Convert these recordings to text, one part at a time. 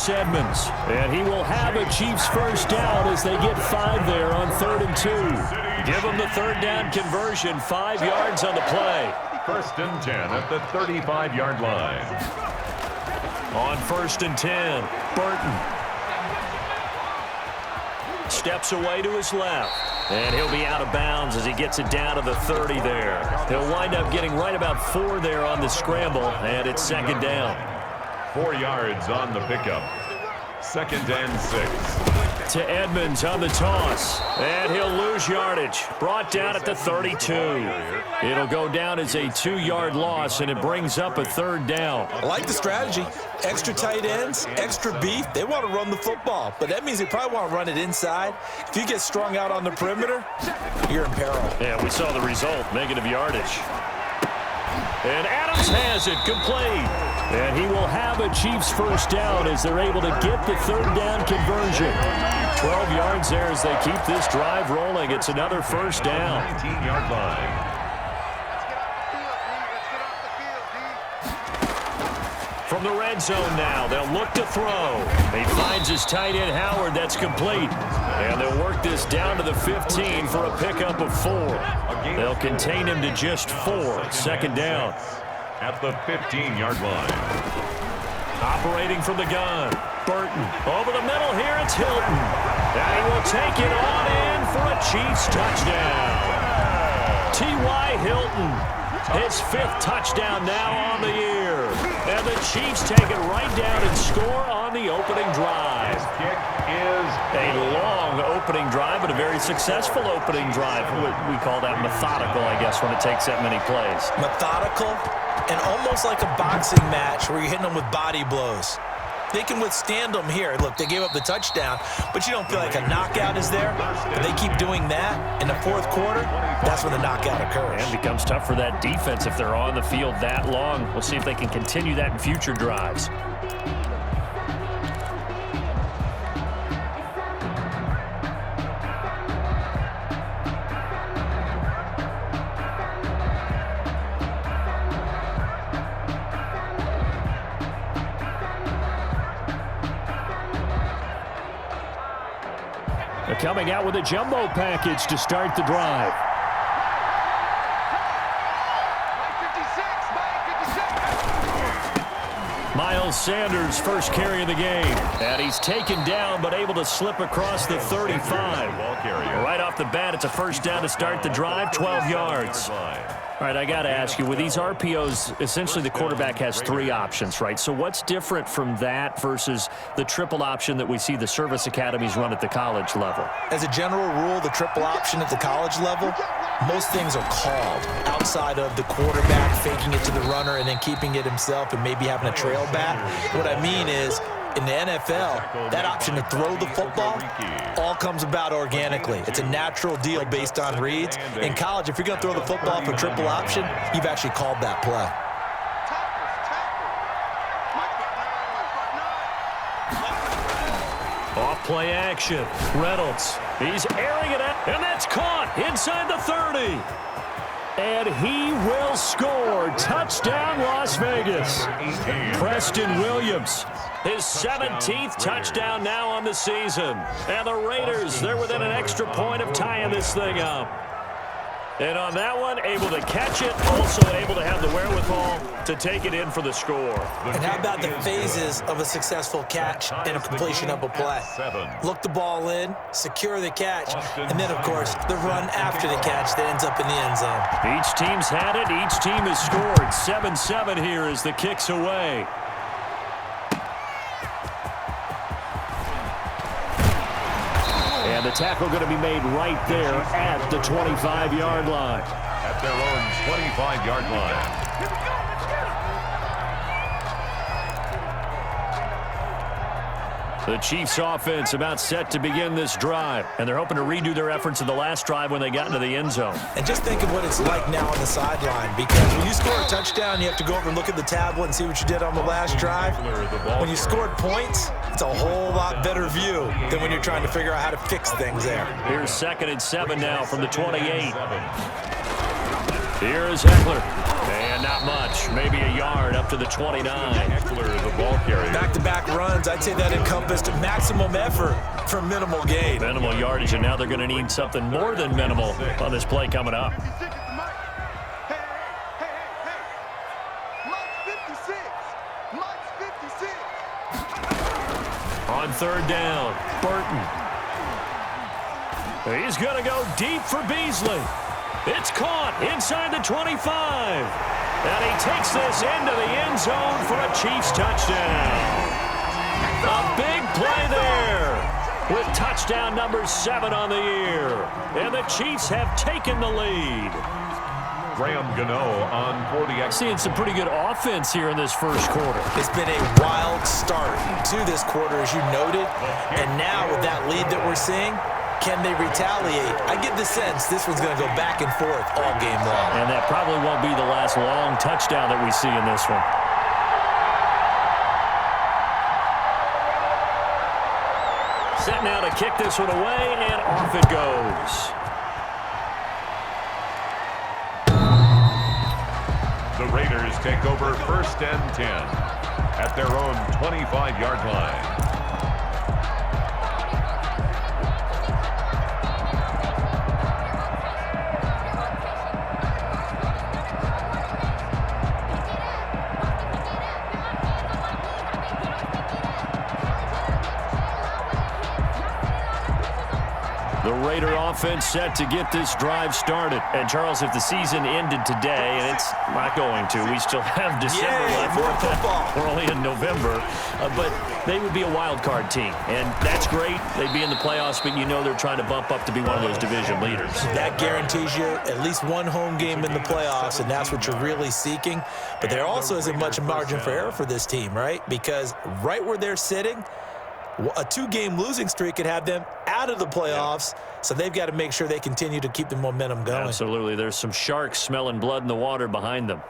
Chase Edmonds. And he will have a Chiefs first down as they get 5 there on 3rd and 2. Give them the 3rd down conversion, 5 yards on the play. 1st and 10 at the 35-yard line. On 1st and 10, Burton steps away to his left. And he'll be out of bounds as he gets it down to the 30 there. He'll wind up getting right about 4 there on the scramble, and it's 2nd down. 4 yards on the pickup. 2nd and 6. To Edmonds on the toss. And he'll lose yardage. Brought down at the 32. It'll go down as a 2-yard loss, and it brings up a 3rd down. I like the strategy. Extra tight ends, extra beef. They want to run the football, but that means they probably want to run it inside. If you get strung out on the perimeter, you're in peril. Yeah, we saw the result, negative yardage. And Adams has it complete. And he will have a Chiefs first down as they're able to get the 3rd down conversion. 12 yards there as they keep this drive rolling. It's another first down. 19-yard line. From the red zone now, they'll look to throw. He finds his tight end Howard. That's complete. And they'll work this down to the 15 for a pickup of 4. They'll contain him to just 4. 2nd down. At the 15-yard line. Operating from the gun. Burton. Over the middle here, it's Hilton. And he will take it on in for a Chiefs touchdown. T.Y. Hilton. His 5th touchdown now on the year. And the Chiefs take it right down and score on the opening drive. His kick is a long opening drive, but a very successful opening drive. We call that methodical, I guess, when it takes that many plays. Methodical and almost like a boxing match where you're hitting them with body blows. They can withstand them here. Look, they gave up the touchdown, but you don't feel like a knockout is there. But they keep doing that in the 4th quarter, that's when the knockout occurs. And it becomes tough for that defense if they're on the field that long. We'll see if they can continue that in future drives. They're coming out with a jumbo package to start the drive. Miles Sanders first carry of the game. And he's taken down but able to slip across the 35. Right off the bat, it's a first down to start the drive, 12 yards. All right, I got to ask you, with these RPOs, essentially the quarterback has 3 options, right? So what's different from that versus the triple option that we see the service academies run at the college level? As a general rule, the triple option at the college level, most things are called outside of the quarterback faking it to the runner and then keeping it himself and maybe having a trail back. What I mean is, in the NFL, that option to throw the football all comes about organically. It's a natural deal based on reads. In college, if you're going to throw the football for triple option, you've actually called that play. Off play action. Reynolds. He's airing it out, and that's caught inside the 30. And he will score. Touchdown, Las Vegas. Preston Williams, his 17th touchdown now on the season. And the Raiders, they're within an extra point of tying this thing up. And on that one, able to catch it, also able to have the wherewithal to take it in for the score. And how about the phases of a successful catch and a completion of a play? Look the ball in, secure the catch, and then, of course, the run after the catch that ends up in the end zone. Each team's had it. Each team has scored. 7-7 here as the kick's away. And the tackle going to be made right there at the 25-yard line. At their own 25-yard line. The Chiefs offense about set to begin this drive, and they're hoping to redo their efforts in the last drive when they got into the end zone. And just think of what it's like now on the sideline, because when you score a touchdown, you have to go over and look at the tablet and see what you did on the last drive. When you scored points, it's a whole lot better view than when you're trying to figure out how to fix things there. Here's 2nd and 7 now from the 28. Here's Eckler. And not much. Maybe a yard up to the 29. Eckler, the ball carrier. Back-to-back runs, I'd say that encompassed maximum effort for minimal gain. Minimal yardage, and now they're going to need something more than minimal on this play coming up. On third down, Burton. He's going to go deep for Beasley. It's caught inside the 25. And he takes this into the end zone for a Chiefs touchdown. A big play there with touchdown number 7 on the year. And the Chiefs have taken the lead. Graham Gano on 40X. Seeing some pretty good offense here in this first quarter. It's been a wild start to this quarter, as you noted. And now with that lead that we're seeing, can they retaliate? I get the sense this one's going to go back and forth all game long. And that probably won't be the last long touchdown that we see in this one. Set now to kick this one away, and off it goes. The Raiders take over 1st and 10 at their own 25-yard line. The Raider offense set to get this drive started. And, Charles, if the season ended today, and it's not going to, we still have December left. More football. We're only in November. But they would be a wild card team. And that's great. They'd be in the playoffs, but you know they're trying to bump up to be one of those division leaders. That guarantees you at least one home game in the playoffs, and that's what you're really seeking. But there also isn't much margin for error for this team, right? Because right where they're sitting, a 2-game losing streak could have them out of the playoffs, so they've got to make sure they continue to keep the momentum going. Absolutely. There's some sharks smelling blood in the water behind them.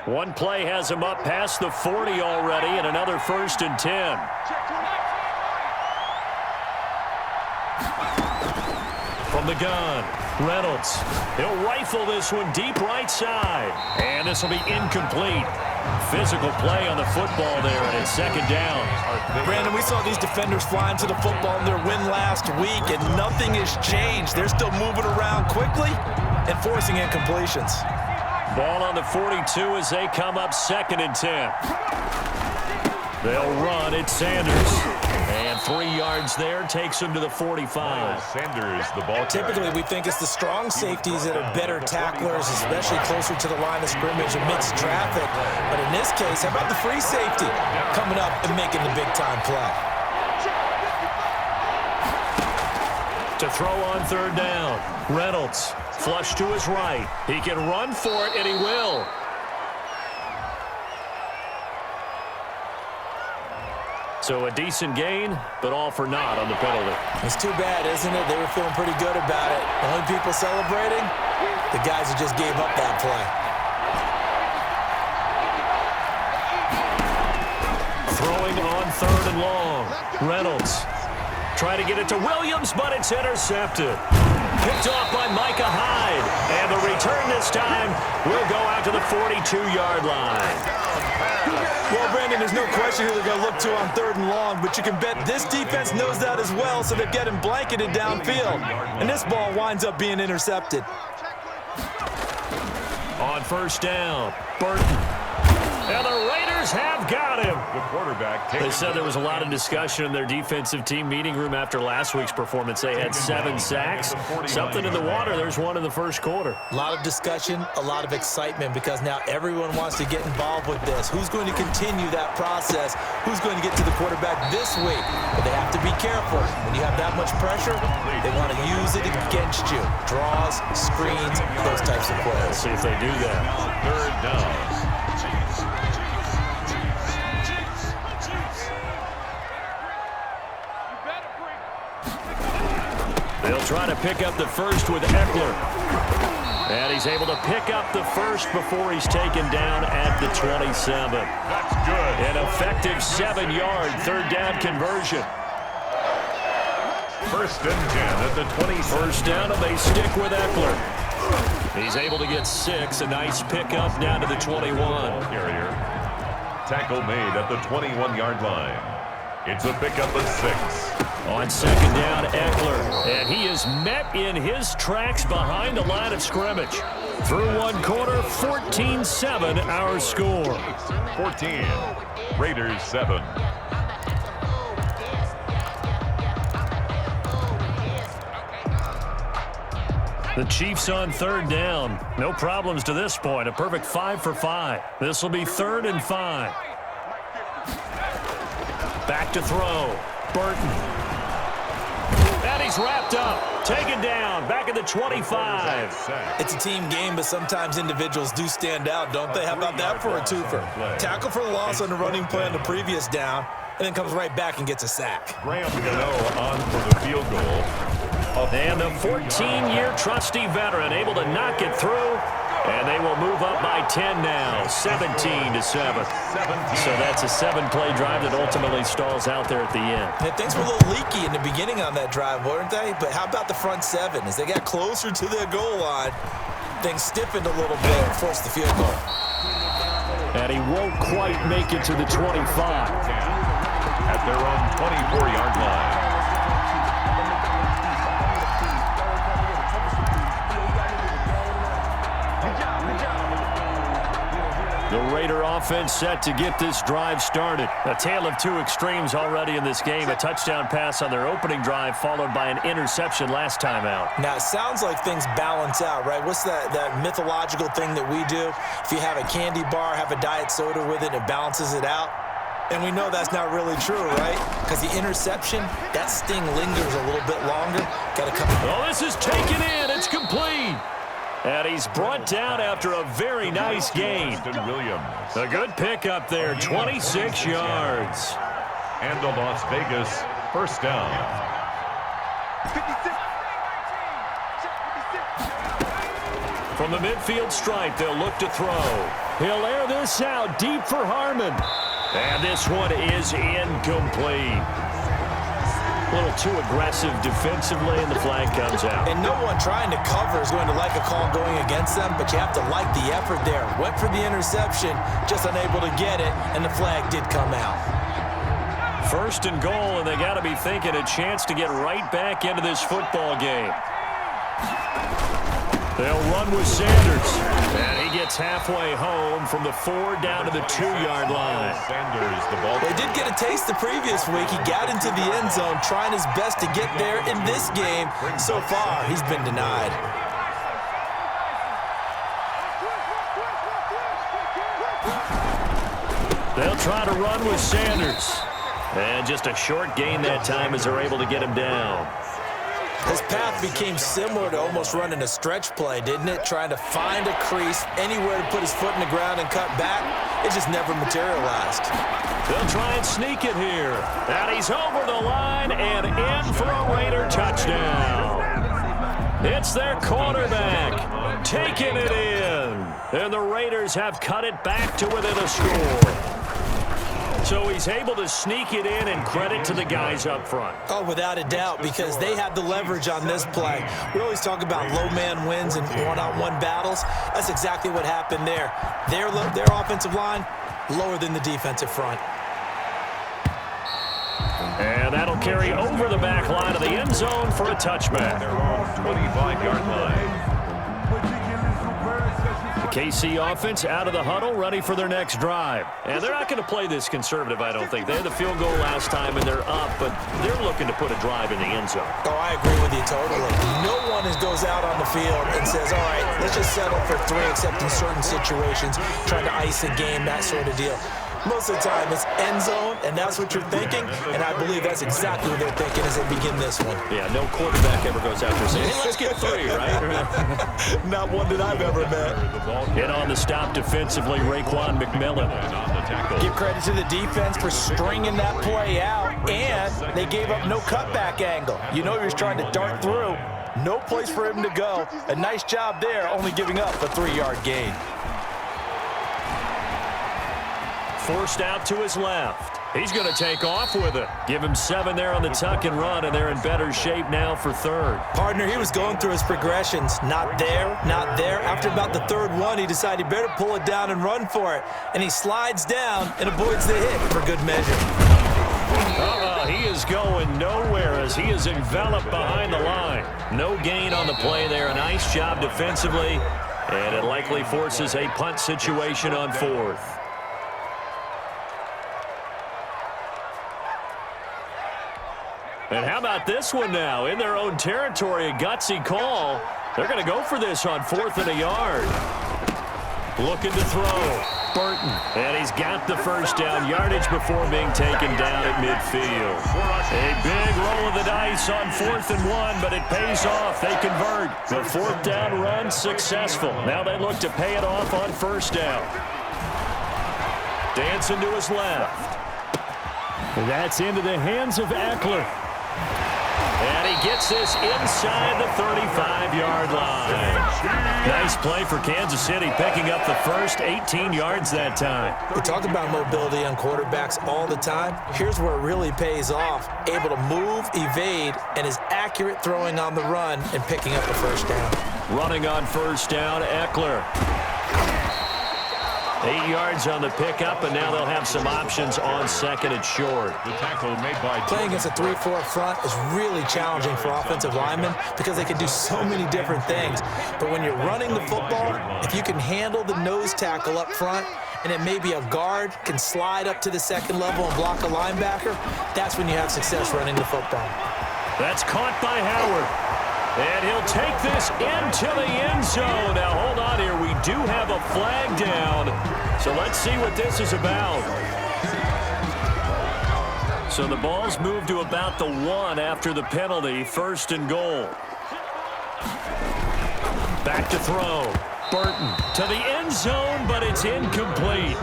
One play has them up past the 40 already, and another 1st and 10. From the gun, Reynolds. He'll rifle this one deep right side, and this will be incomplete. Physical play on the football there, and it's 2nd down. Brandon, we saw these defenders flying to the football in their win last week, and nothing has changed. They're still moving around quickly and forcing incompletions. Ball on the 42 as they come up 2nd and 10. They'll run. It's Sanders. And 3 yards there takes him to the 45. Sanders, the ball carrier. Typically, we think it's the strong safeties that are better tacklers, especially closer to the line of scrimmage amidst traffic. But in this case, how about the free safety coming up and making the big-time play? To throw on 3rd down, Reynolds flush to his right. He can run for it, and he will. So a decent gain, but all for naught on the penalty. It's too bad, isn't it? They were feeling pretty good about it. The only people celebrating, the guys who just gave up that play. Throwing on 3rd and long. Reynolds try to get it to Williams, but it's intercepted. Picked off by Micah Hyde. And the return this time will go out to the 42-yard line. Well, Brandon, there's no question who they're going to look to on 3rd and long, but you can bet this defense knows that as well, so they're getting blanketed downfield. And this ball winds up being intercepted. On 1st down, Burton. And the Raiders have got him. The quarterback. They said there was a lot of discussion in their defensive team meeting room after last week's performance. They had 7 sacks. Something in the water. There's one in the first quarter. A lot of discussion, a lot of excitement, because now everyone wants to get involved with this. Who's going to continue that process? Who's going to get to the quarterback this week? But they have to be careful. When you have that much pressure, they want to use it against you. Draws, screens, those types of plays. Let's see if they do that. 3rd down. They'll try to pick up the first with Eckler. And he's able to pick up the first before he's taken down at the 27. That's good. An effective 7-yard 3rd down conversion. 1st and 10 at the 20. 1st down, and they stick with Eckler. He's able to get 6. A nice pickup down to the 21. Carrier. Tackle made at the 21-yard line. It's a pickup of 6. On second down, Eckler. And he is met in his tracks behind the line of scrimmage. Through one quarter, 14-7 our score. 14. Raiders 7. The Chiefs on third down. No problems to this point. A perfect 5 for 5. This will be 3rd and 5. Back to throw. Burton. And he's wrapped up. Taken down. Back at the 25. It's a team game, but sometimes individuals do stand out, don't they? How about that for a twofer? Tackle for the loss on the running play on the previous down, and then comes right back and gets a sack. Graham Gano on for the field goal. And the 14-year trusty veteran able to knock it through. And they will move up by 10 now, 17-7. So that's a 7-play drive that ultimately stalls out there at the end. Yeah, things were a little leaky in the beginning on that drive, weren't they? But how about the front 7? As they got closer to their goal line, things stiffened a little bit and forced the field goal. And he won't quite make it to the 25. At their own 24-yard line. The Raider offense set to get this drive started. A tale of two extremes already in this game. A touchdown pass on their opening drive followed by an interception last time out. Now, it sounds like things balance out, right? What's that mythological thing that we do? If you have a candy bar, have a diet soda with it, it balances it out. And we know that's not really true, right? Because the interception, that sting lingers a little bit longer. Got to come. Oh, this is taken in. It's complete. And he's brought down after a very nice gain. A good pickup there, 26 yards. And the Las Vegas first down. From the midfield stripe, they'll look to throw. He'll air this out deep for Harmon. And this one is incomplete. A little too aggressive defensively, and the flag comes out. And no one trying to cover is going to like a call going against them, but you have to like the effort there. Went for the interception, just unable to get it, and the flag did come out. 1st and goal, and they got to be thinking a chance to get right back into this football game. They'll run with Sanders. And he gets halfway home from the 4 down to the 2-yard line. Sanders, the ball. They did get a taste the previous week. He got into the end zone, trying his best to get there in this game. So far, he's been denied. They'll try to run with Sanders. And just a short gain that time as they're able to get him down. His path became similar to almost running a stretch play, didn't it? Trying to find a crease, anywhere to put his foot in the ground and cut back. It just never materialized. They'll try and sneak it here. And he's over the line and in for a Raider touchdown. It's their quarterback taking it in. And the Raiders have cut it back to within a score. So he's able to sneak it in, and credit to the guys up front. Oh, without a doubt, because they had the leverage on this play. We always talk about low man wins and one-on-one battles. That's exactly what happened there. Their offensive line, lower than the defensive front. And that'll carry over the back line of the end zone for a touchback. Their own 25-yard line. KC offense out of the huddle, ready for their next drive. And they're not going to play this conservative, I don't think. They had the field goal last time, and they're up, but they're looking to put a drive in the end zone. Oh, I agree with you totally. No one goes out on the field and says, all right, let's just settle for 3, except in certain situations, trying to ice a game, that sort of deal. Most of the time, it's end zone, and that's what you're thinking, and I believe that's exactly what they're thinking as they begin this one. Yeah, no quarterback ever goes out there saying, hey, let's get 3, right? Not one that I've ever met. Hit on the stop defensively, Raekwon McMillan. Give credit to the defense for stringing that play out, and they gave up no cutback angle. You know he was trying to dart through. No place for him to go. A nice job there, only giving up a 3-yard gain. Forced out to his left. He's going to take off with it. Give him 7 there on the tuck and run, and they're in better shape now for third. Partner, he was going through his progressions. Not there, not there. After about the third one, he decided he better pull it down and run for it. And he slides down and avoids the hit for good measure. He is going nowhere as he is enveloped behind the line. No gain on the play there. A nice job defensively, and it likely forces a punt situation on fourth. And how about this one now? In their own territory, a gutsy call. They're going to go for this on 4th and a yard. Looking to throw. Burton. And he's got the first down. Yardage before being taken down at midfield. A big roll of the dice on 4th and 1, but it pays off. They convert. The 4th down run successful. Now they look to pay it off on 1st down. Dancing to his left. And that's into the hands of Eckler. And he gets this inside the 35-yard line. Nice play for Kansas City, picking up the first 18 yards that time. We talk about mobility on quarterbacks all the time. Here's where it really pays off. Able to move, evade, and is accurate throwing on the run and picking up the first down. Running on 1st down, Eckler. 8 yards on the pickup, and now they'll have some options on 2nd and short. The tackle made by playing against a 3-4 front is really challenging for offensive linemen because they can do so many different things. But when you're running the football, if you can handle the nose tackle up front, and it may be a guard can slide up to the 2nd level and block a linebacker, that's when you have success running the football. That's caught by Howard. And he'll take this into the end zone. Now, hold on here. We do have a flag down. So let's see what this is about. So the ball's moved to about the 1 after the penalty. 1st and goal. Back to throw. Burton to the end zone, but it's incomplete.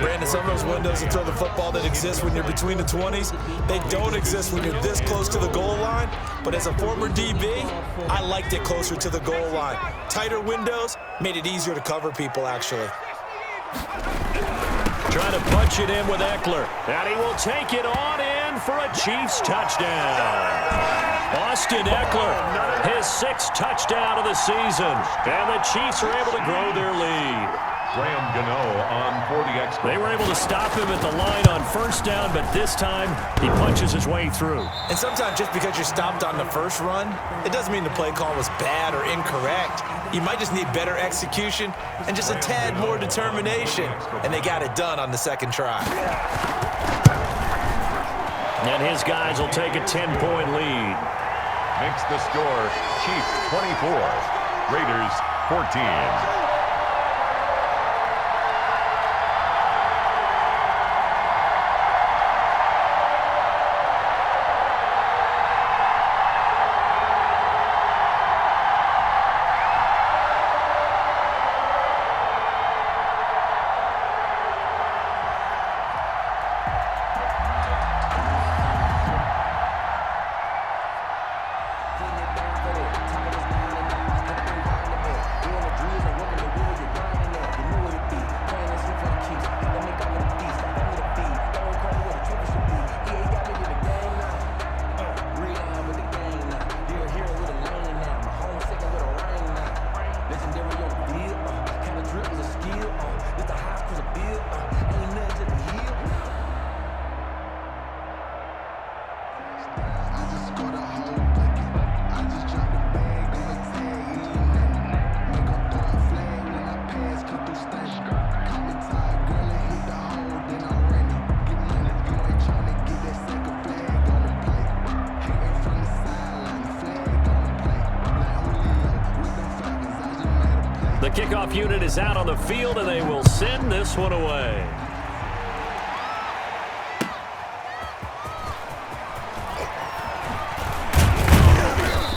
Brandon, some of those windows to throw the football that exist when you're between the 20s, they don't exist when you're this close to the goal line. But as a former DB, I liked it closer to the goal line. Tighter windows made it easier to cover people, actually. Trying to punch it in with Eckler. And he will take it on in for a Chiefs touchdown. Austin Eckler, his 6th touchdown of the season. And the Chiefs are able to grow their lead. Graham Gano on 40X. They were able to stop him at the line on 1st down, but this time he punches his way through. And sometimes just because you're stopped on the first run, it doesn't mean the play call was bad or incorrect. You might just need better execution and just a tad more determination. And they got it done on the 2nd try. And his guys will take a 10-point lead. Makes the score Chiefs 24, Raiders 14. The kickoff unit is out on the field, and they will send this one away.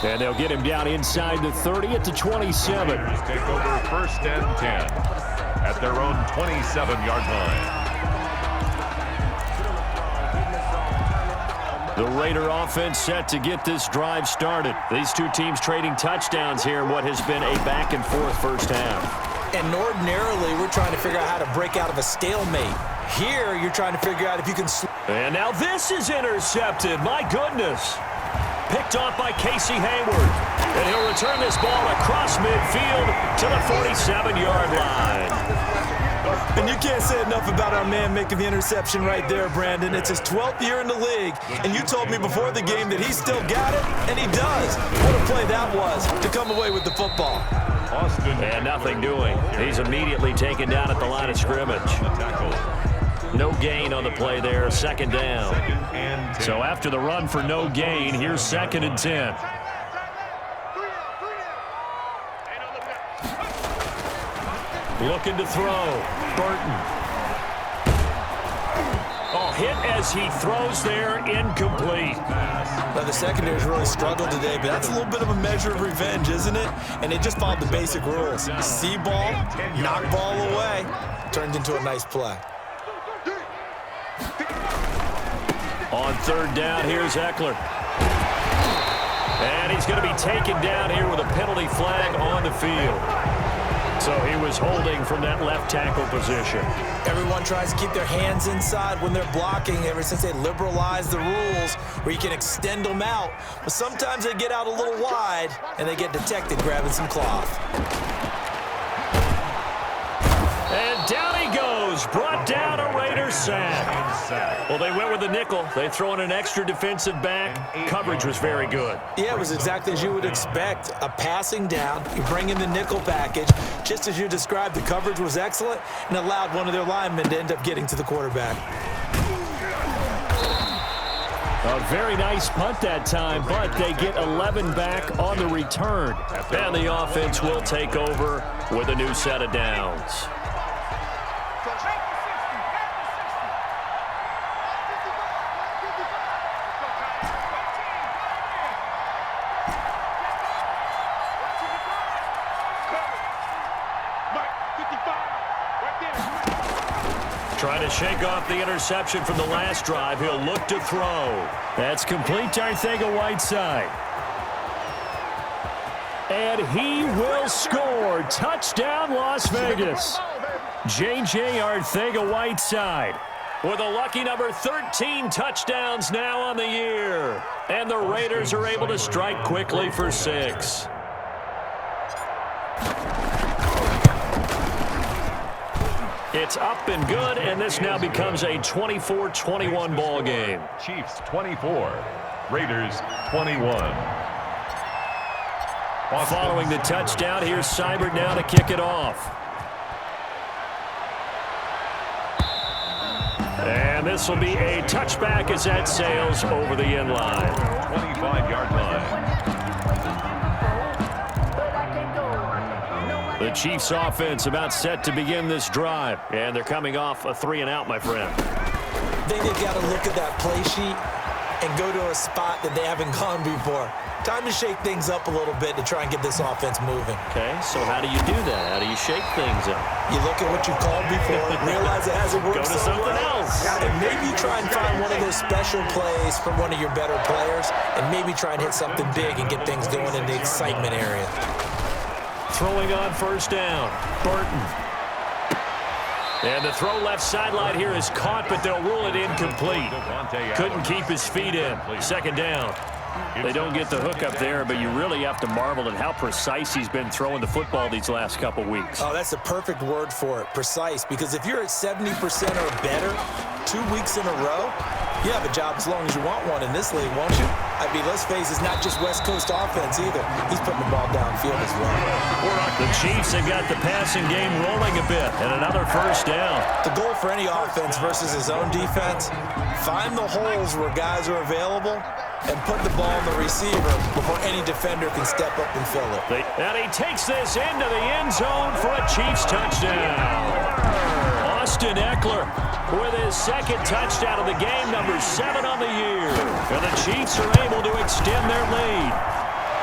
And they'll get him down inside the 30 at the 27. Raiders take over 1st and 10 at their own 27-yard line. The Raider offense set to get this drive started. These two teams trading touchdowns here in what has been a back-and-forth first half. And ordinarily, we're trying to figure out how to break out of a stalemate. Here, you're trying to figure out if you can... And now this is intercepted. My goodness. Picked off by Casey Hayward. And he'll return this ball across midfield to the 47-yard line. And you can't say enough about our man making the interception right there, Brandon. It's his 12th year in the league, and you told me before the game that he still got it, and he does. What a play that was to come away with the football. And nothing doing. He's immediately taken down at the line of scrimmage. No gain on the play there, second down. So after the run for no gain, here's 2nd and 10. Looking to throw. Burton. Oh, hit as he throws there, incomplete. Now, the secondary's really struggled today, but that's a little bit of a measure of revenge, isn't it? And they just followed the basic rules. See ball, knock ball away. Turned into a nice play. On 3rd down, here's Eckler. And he's going to be taken down here with a penalty flag on the field. So he was holding from that left tackle position. Everyone tries to keep their hands inside when they're blocking ever since they liberalized the rules where you can extend them out. But sometimes they get out a little wide and they get detected grabbing some cloth. And down he goes, brought down a Raider sack. Well, they went with the nickel. They throw in an extra defensive back. Coverage was very good. Yeah, it was exactly as you would expect. A passing down, you bring in the nickel package. Just as you described, the coverage was excellent and allowed one of their linemen to end up getting to the quarterback. A very nice punt that time, but they get 11 back on the return. And the offense will take over with a new set of downs. Trying to shake off the interception from the last drive. He'll look to throw. That's complete to Arcega-Whiteside. And he will score. Touchdown, Las Vegas. J.J. Arcega-Whiteside with a lucky number 13 touchdowns now on the year. And the Raiders are able to strike quickly for 6. It's up and good, and this now becomes a 24-21 ball game. Chiefs 24, Raiders 21. Following the touchdown, here's Seibert now to kick it off. And this will be a touchback as that sails over the end line. 25-yard line. The Chiefs offense about set to begin this drive. And they're coming off a 3-and-out, my friend. I think they've got to look at that play sheet and go to a spot that they haven't gone before. Time to shake things up a little bit to try and get this offense moving. Okay, so how do you do that? How do you shake things up? You look at what you called before, realize it hasn't worked. Go to something else. And maybe try and find one of those special plays from one of your better players, and maybe try and hit something big and get things going in the excitement area. Throwing on 1st down, Burton. And the throw left sideline here is caught, but they'll rule it incomplete. Couldn't keep his feet in. 2nd down. They don't get the hook up there, but you really have to marvel at how precise he's been throwing the football these last couple weeks. Oh, that's the perfect word for it, precise, because if you're at 70% or better 2 weeks in a row, you have a job as long as you want one in this league, won't you? I mean, let's face it, it's not just West Coast offense either. He's putting the ball downfield as well. The Chiefs have got the passing game rolling a bit, and another 1st down. The goal for any offense versus his own defense, find the holes where guys are available and put the ball on the receiver before any defender can step up and fill it. And he takes this into the end zone for a Chiefs touchdown. Austin Eckler with his 2nd touchdown of the game, number 7 on the year. And the Chiefs are able to extend their lead.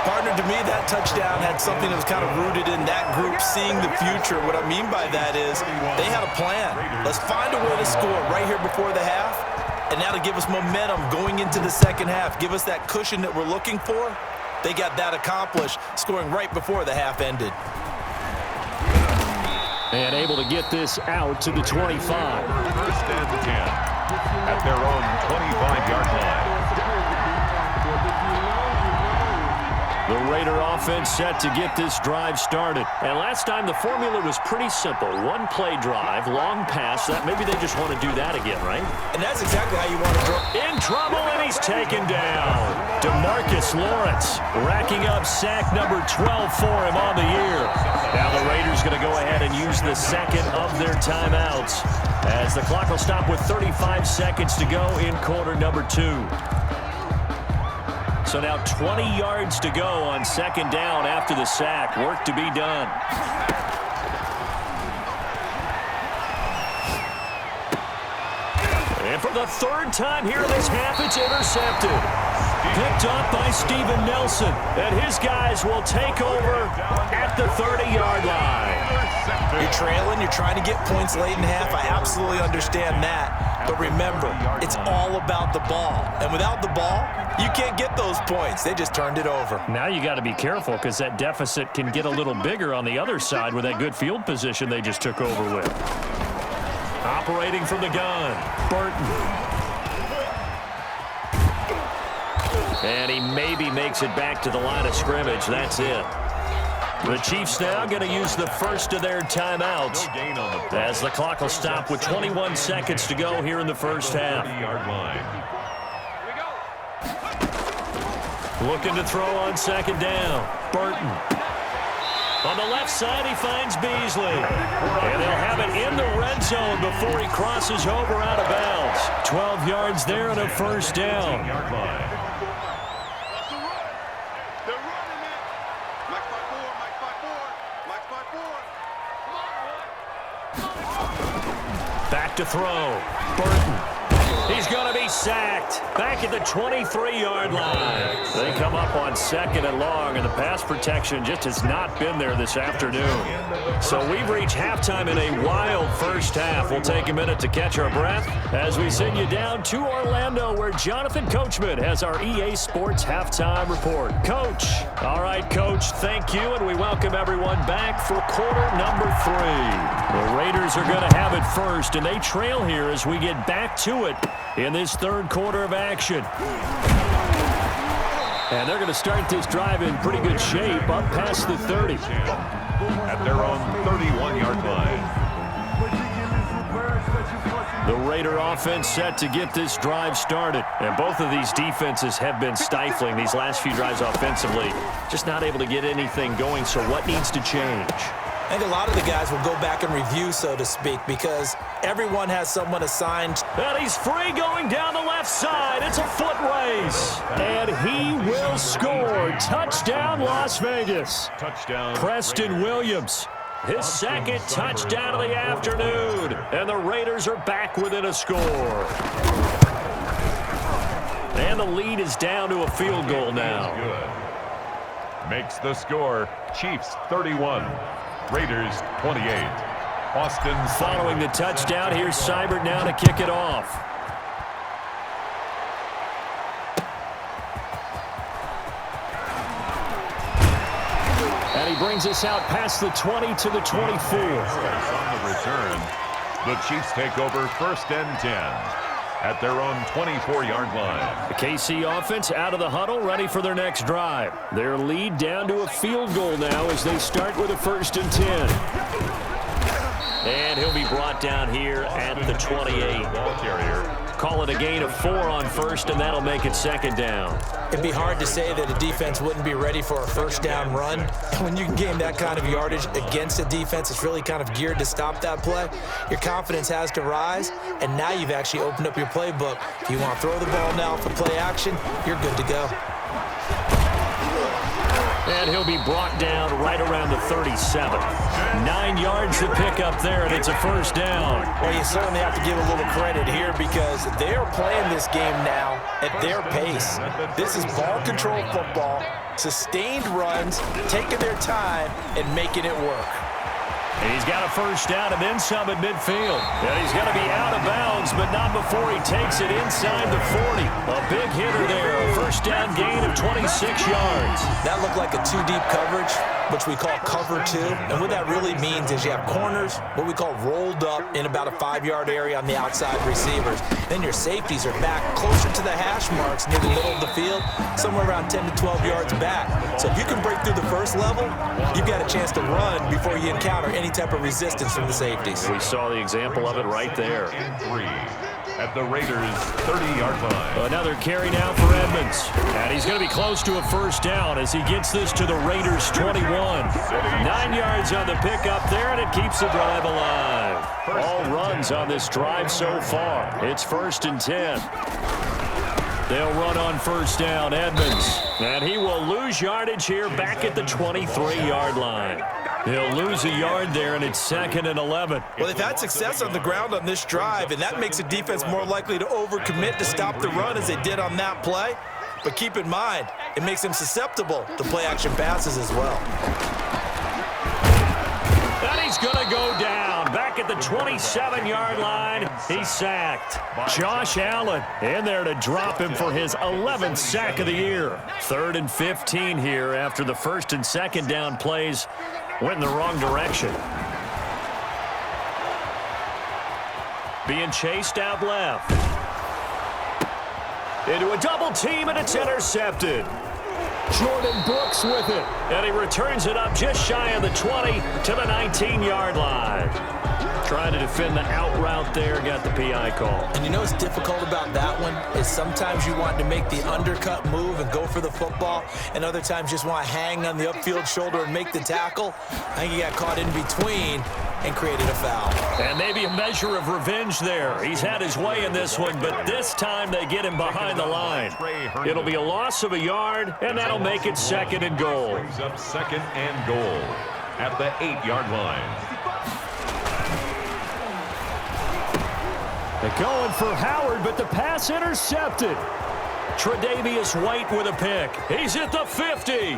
Partner, to me, that touchdown had something that was kind of rooted in that group seeing the future. What I mean by that is they had a plan. Let's find a way to score right here before the half. And now to give us momentum going into the 2nd half, give us that cushion that we're looking for. They got that accomplished, scoring right before the half ended. And able to get this out to the 25. first and 10 at their own 25-yard line. The Raider offense set to get this drive started. And last time the formula was pretty simple. One play drive, long pass. That maybe they just want to do that again, right? And that's exactly how you want to draw. In trouble, and he's taken down. DeMarcus Lawrence racking up sack number 12 for him on the year. Now the Raiders going to go ahead and use the second of their timeouts as the clock will stop with 35 seconds to go in quarter number 2. So now 20 yards to go on second down after the sack. Work to be done. And for the third time here this half, it's intercepted. Picked up by Steven Nelson. And his guys will take over at the 30-yard line. You're trailing. You're trying to get points late in half. I absolutely understand that. But remember, it's all about the ball. And without the ball, you can't get those points. They just turned it over. Now you got to be careful because that deficit can get a little bigger on the other side with that good field position they just took over with. Operating from the gun, Burton. And he maybe makes it back to the line of scrimmage. That's it. The Chiefs now going to use the first of their timeouts as the clock will stop with 21 seconds to go here in the first half. Looking to throw on second down. Burton. On the left side, he finds Beasley. And they'll have it in the red zone before he crosses over out of bounds. 12 yards there and a first down. Back to throw. Burton. He's going to be sacked. Back at the 23-yard line. They come up on second and long, and the pass protection just has not been there this afternoon. So we've reached halftime in a wild first half. We'll take a minute to catch our breath as we send you down to Orlando, where Jonathan Coachman has our EA Sports halftime report. Coach. All right, Coach, thank you, and we welcome everyone back for quarter number 3. The Raiders are going to have it first, and they trail here as we get back to it in this third quarter of action. And they're going to start this drive in pretty good shape up past the 30. At their own 31-yard line. The Raider offense set to get this drive started. And both of these defenses have been stifling these last few drives offensively. Just not able to get anything going, so what needs to change? I think a lot of the guys will go back and review, so to speak, because everyone has someone assigned. And he's free going down the left side. It's a foot race. And he will score. Touchdown, Las Vegas. Touchdown. Preston Williams. His second touchdown of the afternoon. And the Raiders are back within a score. And the lead is down to a field goal now. Makes the score Chiefs 31. Raiders 28. Austin following the touchdown. Here's Seibert now to kick it off. And he brings us out past the 20 to the 24. On the return, the Chiefs take over first and 10 at their own 24-yard line. The KC offense out of the huddle, ready for their next drive. Their lead down to a field goal now as they start with a first and 10. And he'll be brought down here at the 28. Ball carrier. Call it a gain of 4 on first, and that'll make it second down. It'd be hard to say that a defense wouldn't be ready for a first down run. When you can gain that kind of yardage against a defense that's really kind of geared to stop that play, your confidence has to rise, and now you've actually opened up your playbook. If you want to throw the ball now for play action, you're good to go. And he'll be brought down right around the 37. 9 yards to pick up there, and it's a first down. Well, you certainly have to give a little credit here because they're playing this game now at their pace. This is ball control football, sustained runs, taking their time, and making it work. And he's got a first down and then some at midfield. And he's going to be out of bounds, but not before he takes it inside the 40. A big hitter there. A first first down gain of 26 yards. That looked like a two-deep coverage, which we call cover two. And what that really means is you have corners, what we call rolled up in about a 5-yard area on the outside receivers. Then your safeties are back closer to the hash marks near the middle of the field, somewhere around 10 to 12 yards back. So if you can break through the first level, you've got a chance to run before you encounter any type of resistance from the safeties. We saw the example of it right there. And 3 at the Raiders' 30-yard line. Another carry now for Edmonds. And he's going to be close to a first down as he gets this to the Raiders' 21. 9 yards on the pickup there, and it keeps the drive alive. All runs on this drive so far. It's 1st and 10. They'll run on first down, Edmonds. And he will lose yardage here back at the 23-yard line. He'll lose a yard there, and it's 2nd and 11. Well, they've had success on the ground on this drive, and that makes a defense more likely to overcommit to stop the run as they did on that play. But keep in mind, it makes them susceptible to play-action passes as well. And he's going to go down. Back at the 27-yard line, he's sacked. Josh Allen in there to drop him for his 11th sack of the year. 3rd and 15 here after the 1st and 2nd down plays went in the wrong direction. Being chased out left. Into a double team, and it's intercepted. Jordan Brooks with it. And he returns it up just shy of the 20 to the 19-yard line. Trying to defend the out route there, got the PI call. And you know what's difficult about that one is sometimes you want to make the undercut move and go for the football, and other times just want to hang on the upfield shoulder and make the tackle. I think he got caught in between and created a foul. And maybe a measure of revenge there. He's had his way in this one, but this time they get him behind the line. It'll be a loss of a yard, and that'll make it 2nd and goal. Brings up 2nd and goal at the 8-yard line. They're going for Howard, but the pass intercepted. Tre'Davious White with a pick. He's at the 50,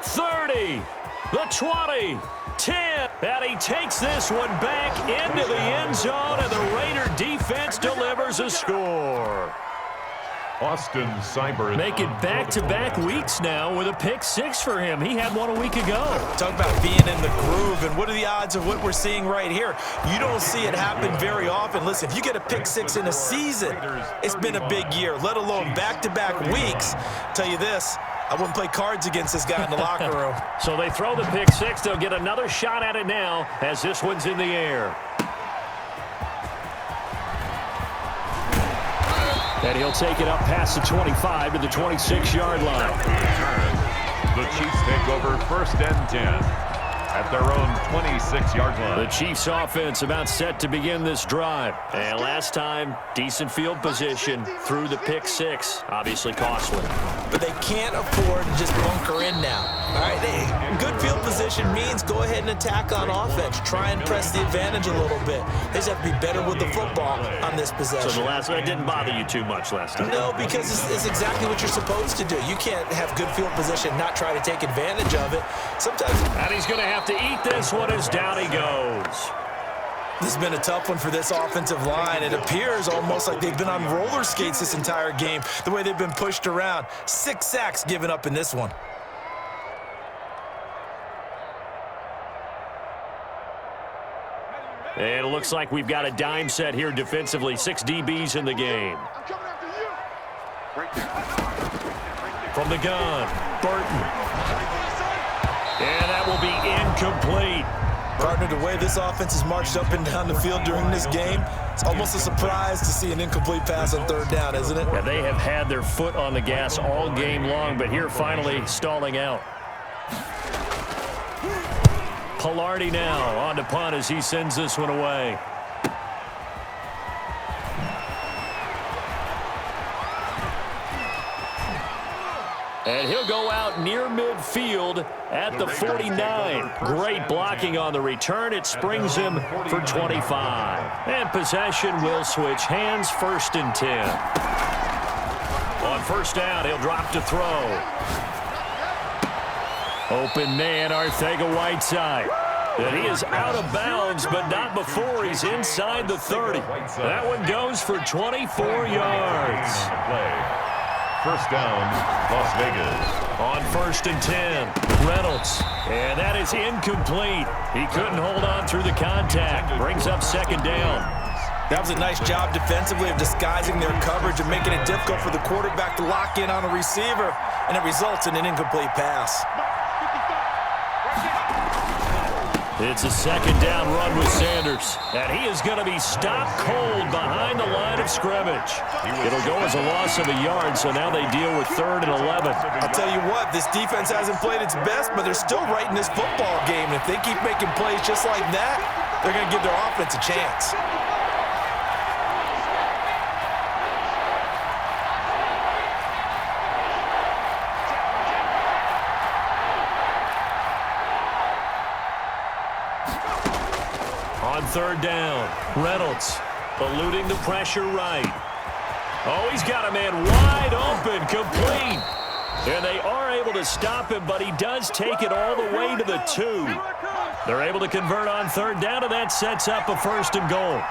30, the 20, 10. And he takes this one back into the end zone, and the Raider defense delivers a score. Austin Seibert. Make it back-to-back weeks now with a pick 6 for him. He had one a week ago. Talk about being in the groove, and what are the odds of what we're seeing right here? You don't see it happen very often. Listen, if you get a pick 6 in a season, it's been a big year, let alone back-to-back weeks. Tell you this, I wouldn't play cards against this guy in the locker room. So they throw the pick 6. They'll get another shot at it now as this one's in the air. And he'll take it up past the 25 to the 26-yard line. The Chiefs take over 1st and 10 at their own 26-yard line. The Chiefs offense about set to begin this drive. And last time, decent field position through the pick 6. Obviously costly. But they can't afford to just bunker in now. All right, good field position means go ahead and attack on offense. Try and press the advantage a little bit. They just have to be better with the football on this possession. So the last one didn't bother you too much last time? No, because it's exactly what you're supposed to do. You can't have good field position, not try to take advantage of it. Sometimes. And he's going to have to eat this one as down he goes. This has been a tough one for this offensive line. It appears almost like they've been on roller skates this entire game, the way they've been pushed around. 6 sacks given up in this one. And it looks like we've got a dime set here defensively. 6 DBs in the game. From the gun, Burton. And that will be incomplete. Partner, the way this offense has marched up and down the field during this game, it's almost a surprise to see an incomplete pass on 3rd down, isn't it? Yeah, they have had their foot on the gas all game long, but here finally stalling out. Pilardi now on to punt as he sends this one away. And he'll go out near midfield at the 49. Great blocking on the return. It springs him for 25. And possession will switch hands, 1st and 10. On 1st down, he'll drop to throw. Open man, Arcega-Whiteside. And he is out of bounds, but not before he's inside the 30. That one goes for 24 yards. first down, Las Vegas. On 1st and 10, Reynolds. And that is incomplete. He couldn't hold on through the contact. Brings up 2nd down. That was a nice job defensively of disguising their coverage and making it difficult for the quarterback to lock in on a receiver, and it results in an incomplete pass. It's a 2nd down run with Sanders, and he is going to be stopped cold behind the line of scrimmage. It'll go as a loss of a yard, so now they deal with 3rd and 11. I'll tell you what, this defense hasn't played its best, but they're still right in this football game. And if they keep making plays just like that, they're going to give their offense a chance. On 3rd down, Reynolds eluding the pressure right. Oh, he's got a man wide open, complete. And they are able to stop him, but he does take it all the way to the 2. They're able to convert on 3rd down, and that sets up a 1st and goal.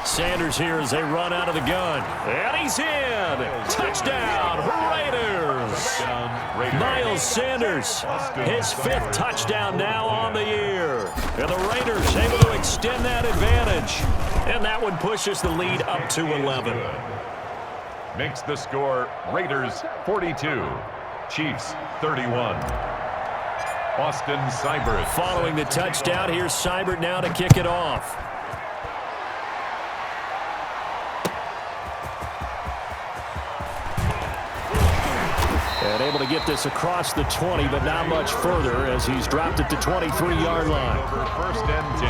Sanders here as they run out of the gun. And he's in. Touchdown, Raiders. Miles Sanders, his 5th touchdown now on the year. And the Raiders able to extend that advantage. And that one pushes the lead up to 11. Makes the score Raiders 42, Chiefs 31. Austin Seibert. Following the touchdown, here's Seibert now to kick it off. And able to get this across the 20, but not much further as he's dropped it to 23-yard line. Over 1st and 10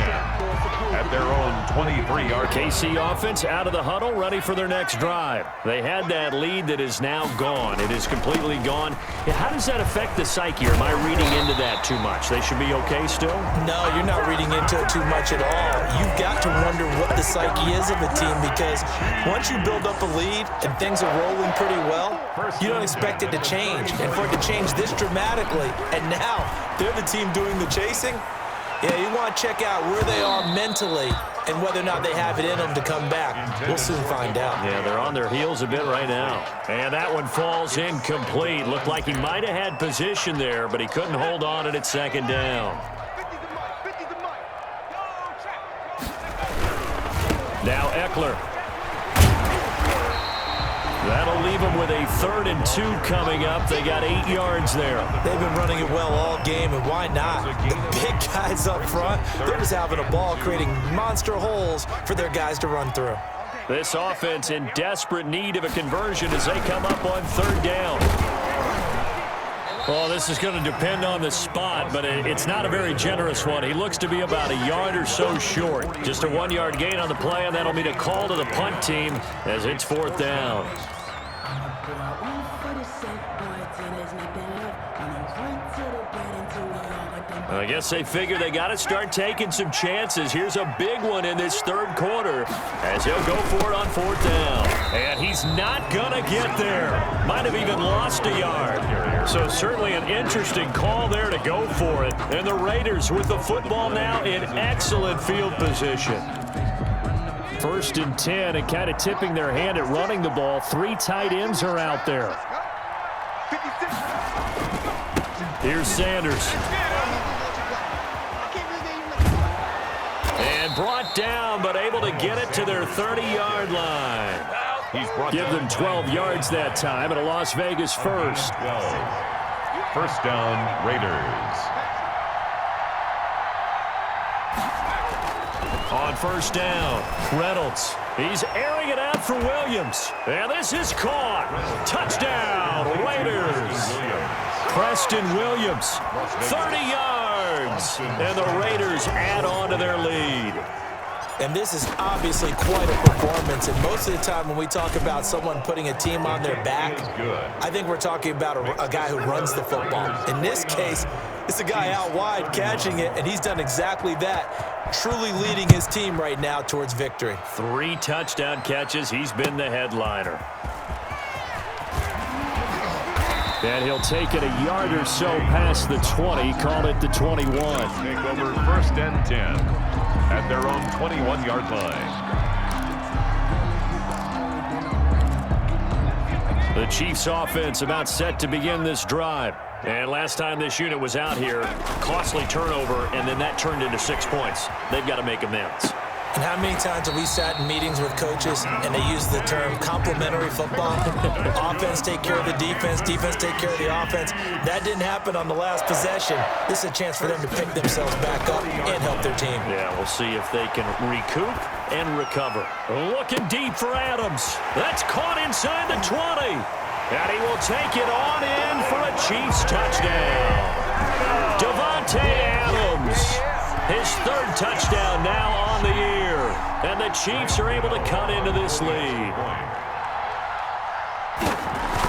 at their own 23-yard. KC offense out of the huddle, ready for their next drive. They had that lead that is now gone. It is completely gone. How does that affect the psyche? Or am I reading into that too much? They should be okay still? No, you're not reading into it too much at all. You've got to wonder what the psyche is of the team, because once you build up a lead and things are rolling pretty well, you don't expect it to change. And for it to change this dramatically, and now they're the team doing the chasing, yeah, you want to check out where they are mentally and whether or not they have it in them to come back. We'll soon find out. Yeah, they're on their heels a bit right now. And that one falls incomplete. Looked like he might have had position there, but he couldn't hold on it at 2nd down. Now Eckler. That'll leave them with a 3rd and 2 coming up. They got 8 yards there. They've been running it well all game, and why not? The big guys up front, they're just having a ball, creating monster holes for their guys to run through. This offense in desperate need of a conversion as they come up on 3rd down. Well, this is going to depend on the spot, but it's not a very generous one. He looks to be about a yard or so short. Just a 1-yard gain on the play, and that'll mean a call to the punt team as it's 4th down. I guess they figure they got to start taking some chances. Here's a big one in this 3rd quarter as he'll go for it on 4th down. And he's not going to get there. Might have even lost a yard. So certainly an interesting call there to go for it. And the Raiders with the football now in excellent field position. 1st and 10, and kind of tipping their hand at running the ball. 3 tight ends are out there. Here's Sanders. And brought down, but able to get it to their 30-yard line. Give them 12 yards that time, and a Las Vegas 1st. 1st down, Raiders. On 1st down, Reynolds. He's airing it out for Williams. And this is caught. Touchdown, Raiders. Preston Williams, 30 yards. And the Raiders add on to their lead. And this is obviously quite a performance. And most of the time when we talk about someone putting a team on their back, I think we're talking about a guy who runs the football. In this case, it's a guy out wide catching it, and he's done exactly that, truly leading his team right now towards victory. 3 touchdown catches. He's been the headliner. And he'll take it a yard or so past the 20, call it the 21. Take over 1st and 10 at their own 21-yard line. The Chiefs offense about set to begin this drive. And last time this unit was out here, costly turnover, and then that turned into 6 points. They've got to make amends. And how many times have we sat in meetings with coaches and they use the term complementary football? Offense take care of the defense, defense take care of the offense. That didn't happen on the last possession. This is a chance for them to pick themselves back up and help their team. Yeah, we'll see if they can recoup and recover. Looking deep for Adams. That's caught inside the 20. And he will take it on in for a Chiefs touchdown. Davante Adams. His third touchdown now on the year. And the Chiefs are able to cut into this lead.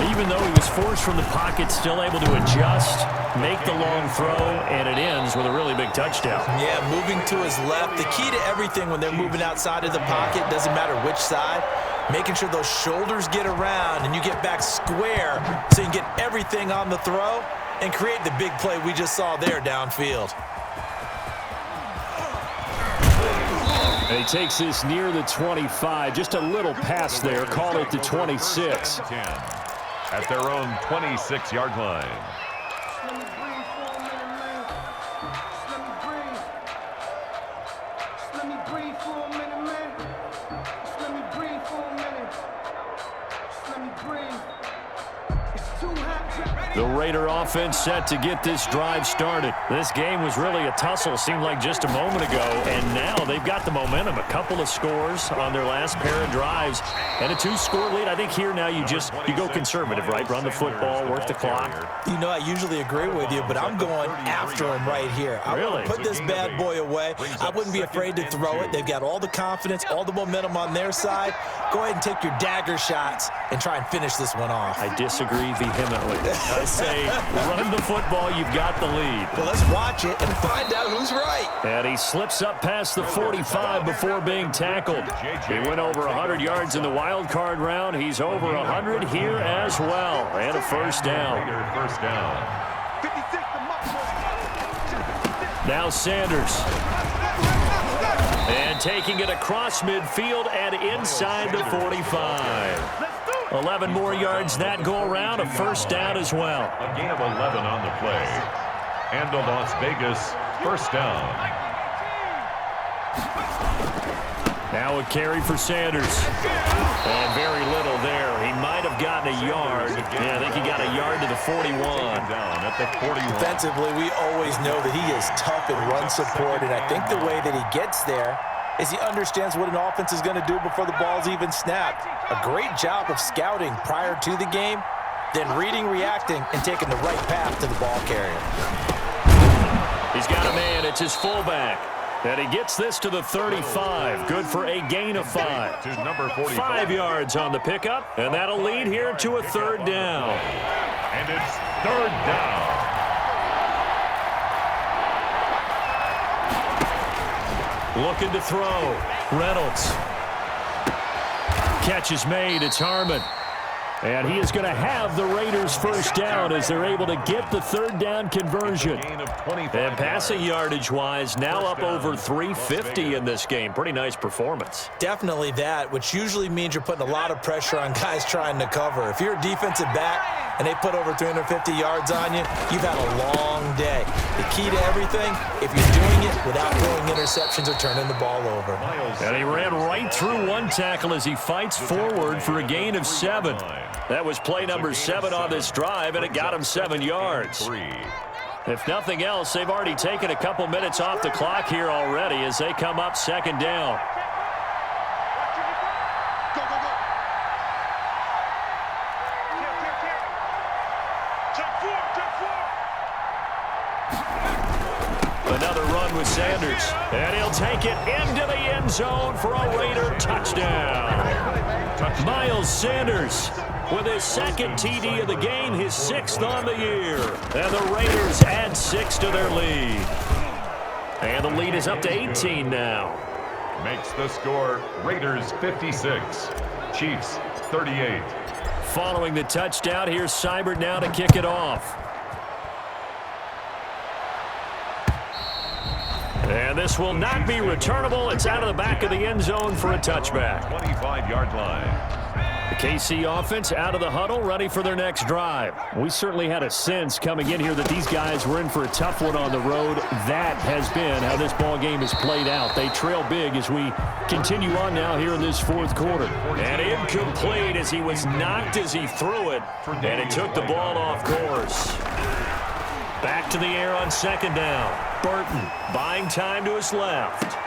Even though he was forced from the pocket, still able to adjust, make the long throw, and it ends with a really big touchdown. Yeah, moving to his left. The key to everything when they're moving outside of the pocket, doesn't matter which side, making sure those shoulders get around and you get back square so you can get everything on the throw and create the big play we just saw there downfield. And he takes this near the 25. Just a little pass there. Call it the 26. At their own 26-yard line. The Raider offense set to get this drive started. This game was really a tussle, seemed like just a moment ago, and now they've got the momentum. A couple of scores on their last pair of drives, and a 2-score lead. I think here now you go conservative, right? Run the football, work the clock. You know, I usually agree with you, but I'm going after him right here. I want to put this bad boy away. I wouldn't be afraid to throw it. They've got all the confidence, all the momentum on their side. Go ahead and take your dagger shots and try and finish this one off. I disagree vehemently. I say run the football, you've got the lead. Well, let's watch it and find out who's right. And he slips up past the 45 before being tackled. He went over 100 yards in the wild card round. He's over 100 here as well. And a first down. Now Sanders. And taking it across midfield and inside the 45. 11 more yards that go around, a first down as well. A gain of 11 on the play. And a Las Vegas first down. Now a carry for Sanders. And very little there. He might have gotten a yard. Yeah, I think he got a yard to the 41. Down at the 41. Defensively, we always know that he is tough in run support, and I think the way that he gets there is he understands what an offense is going to do before the ball's even snapped. A great job of scouting prior to the game, then reading, reacting, and taking the right path to the ball carrier. He's got a man. It's his fullback. And he gets this to the 35. Good for a gain of 5. To number 45. 5 yards on the pickup, and that'll lead here to a third down. And it's third down. Looking to throw. Reynolds. Catch is made. It's Harmon. And he is going to have the Raiders first down as they're able to get the third down conversion. And passing yardage-wise, now up over 350 in this game. Pretty nice performance. Definitely that, which usually means you're putting a lot of pressure on guys trying to cover. If you're a defensive back and they put over 350 yards on you, you've had a long day. The key to everything, if you're doing it without throwing interceptions or turning the ball over. And he ran right through one tackle as he fights forward for a gain of 7. That was play number 7 on this drive, and it got him 7 yards. If nothing else, they've already taken a couple minutes off the clock here already as they come up second down. Another run with Sanders, and he'll take it into the end zone for a Raider touchdown. Miles Sanders with his second TD of the game, his 6th on the year. And the Raiders add 6 to their lead. And the lead is up to 18 now. Makes the score Raiders 56, Chiefs 38. Following the touchdown, here's Seibert now to kick it off. And this will not be returnable. It's out of the back of the end zone for a touchback. 25-yard line. The KC offense out of the huddle, ready for their next drive. We certainly had a sense coming in here that these guys were in for a tough one on the road. That has been how this ball game has played out. They trail big as we continue on now here in this fourth quarter. And incomplete as he was knocked as he threw it, and it took the ball off course. Back to the air on second down. Burton buying time to his left.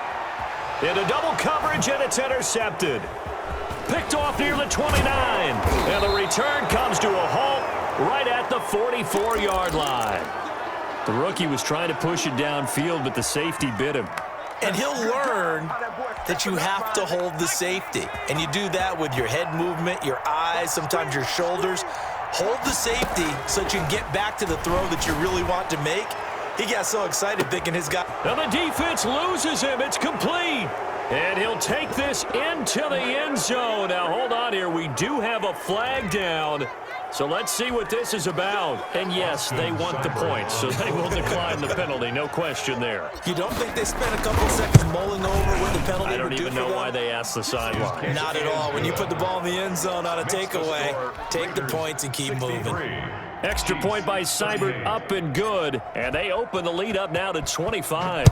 Into double coverage, and it's intercepted. Picked off near the 29. And the return comes to a halt right at the 44-yard line. The rookie was trying to push it downfield, but the safety bit him. And he'll learn that you have to hold the safety. And you do that with your head movement, your eyes, sometimes your shoulders. Hold the safety so that you can get back to the throw that you really want to make. He got so excited thinking his guy. Now the defense loses him. It's complete. And he'll take this into the end zone. Now, hold on here. We do have a flag down. So let's see what this is about. And, yes, they want the points, so they will decline the penalty. No question there. You don't think they spent a couple seconds mulling over what the penalty I don't even know why they asked the sideline. Not at all. When you put the ball in the end zone on a takeaway, take the points and keep moving. Extra point by Seibert, up and good. And they open the lead up now to 25.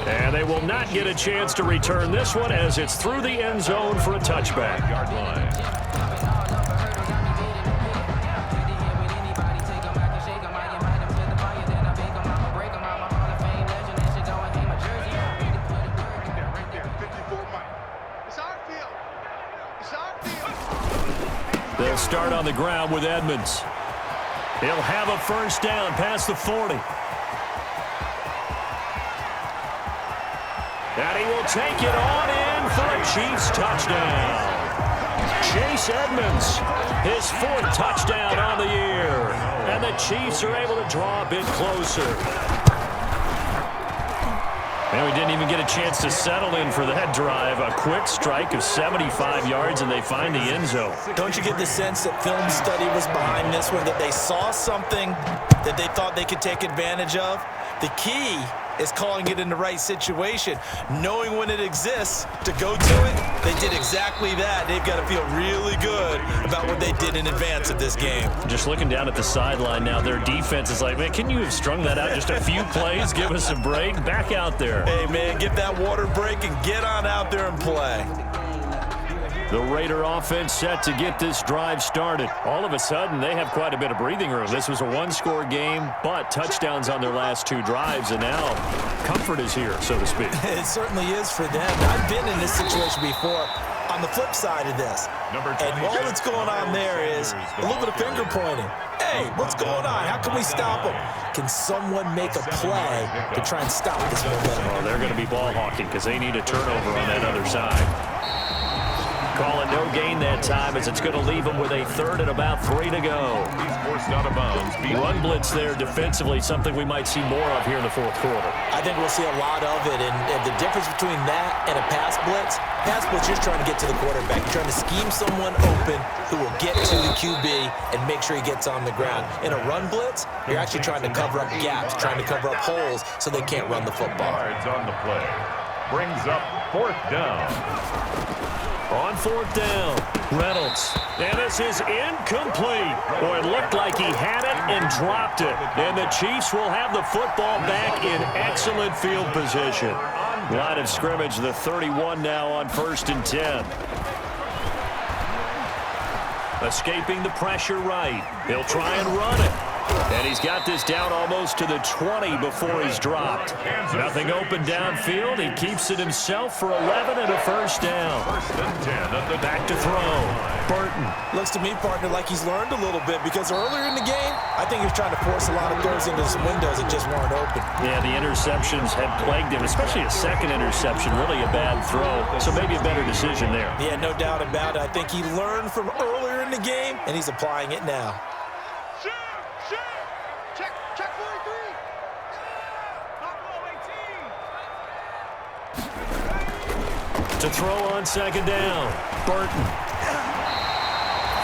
And they will not get a chance to return this one as it's through the end zone for a touchback. They'll start on the ground with Edmonds. He'll have a first down past the 40. And he will take it on in for a Chiefs touchdown. Chase Edmonds, his fourth touchdown on the year. And the Chiefs are able to draw a bit closer. And we didn't even get a chance to settle in for that drive. A quick strike of 75 yards, and they find the end zone. Don't you get the sense that film study was behind this one, that they saw something that they thought they could take advantage of? The key is calling it in the right situation, knowing when it exists to go to it. They did exactly that. They've got to feel really good about what they did in advance of this game. Just looking down at the sideline now, their defense is like, man, can you have strung that out just a few plays? Give us a break. Back out there. Hey, man, get that water break and get on out there and play. The Raider offense set to get this drive started. All of a sudden, they have quite a bit of breathing room. This was a one-score game, but touchdowns on their last two drives, and now comfort is here, so to speak. It certainly is for them. I've been in this situation before on the flip side of this. And all that's going on there is a little bit of finger pointing. Hey, what's going on? How can we stop them? Can someone make a play to try and stop this momentum? Well, they're going to be ball hawking because they need a turnover on that other side. Calling no gain that time as it's going to leave them with a third and about 3 to go. He's forced out of bounds. Run blitz there defensively, something we might see more of here in the fourth quarter. I think we'll see a lot of it, and the difference between that and a pass blitz, you're trying to get to the quarterback. You're trying to scheme someone open who will get to the QB and make sure he gets on the ground. In a run blitz, you're actually trying to cover up gaps, trying to cover up holes so they can't run the football. Yards on the play. Brings up fourth down. On fourth down, Reynolds. And this is incomplete. Boy, it looked like he had it and dropped it. And the Chiefs will have the football back in excellent field position. Line of scrimmage, the 31 now on 1st and 10. Escaping the pressure right. He'll try and run it. And he's got this down almost to the 20 before he's dropped. Nothing open downfield. He keeps it himself for 11 and a first down. 1st and 10 at the back to throw. Burton. Looks to me, partner, like he's learned a little bit because earlier in the game, I think he was trying to force a lot of throws into some windows that just weren't open. Yeah, the interceptions had plagued him, especially a second interception, really a bad throw. So maybe a better decision there. Yeah, no doubt about it. I think he learned from earlier in the game, and he's applying it now. To throw on second down, Burton.